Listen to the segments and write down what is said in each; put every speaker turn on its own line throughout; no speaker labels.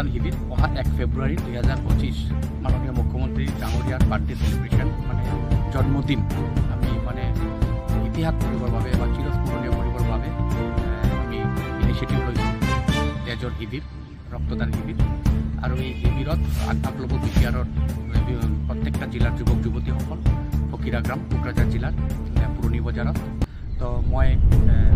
ৰক্তদান শিবিৰ অহা 1 ফেব্ৰুৱাৰী 2025 মাননীয় মুখ্যমন্ত্ৰী ডাঙৰীয়াৰ বাৰ্থডে সেলিব্ৰেশ্যন মানে জন্মদিন আমি মানে ইতিহাস কৰিবৰ বাবে বা চিৰস্মৰণীয় কৰিবৰ বাবে আমি ইনিচিয়েটিভ লৈছোঁ তেজৰ শিবিৰ ৰক্তদান শিবিৰ আৰু এই শিবিৰত আগভাগ ল'ব বিটিআৰৰ প্ৰত্যেকটা জিলাৰ যুৱক যুৱতীসকল ফকিৰাগ্ৰাম কোকৰাঝাৰ জিলাৰ পুৰণি বজাৰত তো মই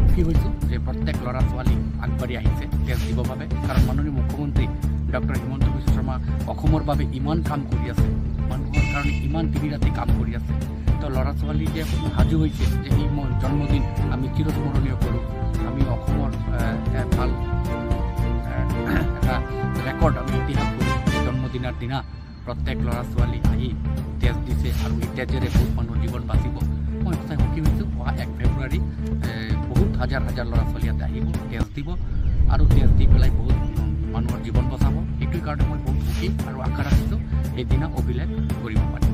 সুখী হৈছোঁ যে প্ৰত্যেক ল'ৰা ছোৱালী আগবাঢ়ি আহিছে তেজ দিবৰ বাবে কাৰণ মাননীয় মুখ্যমন্ত্ৰী ডক্টৰ হিমন্ত বিশ্ব শৰ্মা অসমৰ বাবে ইমান কাম কৰি আছে মানুহৰ কাৰণে ইমান দিন ৰাতি কাম কৰি আছে তো ল'ৰা ছোৱালী যে সাজু হৈছে যে এই জন্মদিন আমি চিৰস্মৰণীয় কৰোঁ আমি অসমৰ ভাল এটা ৰেকৰ্ড আমি ইতিহাস কৰোঁ জন্মদিনৰ দিনা প্ৰত্যেক ল'ৰা ছোৱালী আহি তেজ দিছে আৰু এই তেজেৰে বহুত মানুহৰ জীৱন বাচিব মই সঁচাই সুখী হৈছোঁ অহা 1 ফেব্ৰুৱাৰী বহুত হাজাৰ হাজাৰ ল'ৰা ছোৱালী ইয়াতে আহিব তেজ দিব আৰু তেজ দি পেলাই বহুত মানুহৰ জীৱন বচাব এইটোৰ কাৰণে মই বহুত সুখী আৰু আশা ৰাখিছোঁ সেইদিনা অভিলেখ কৰিব পাৰিম।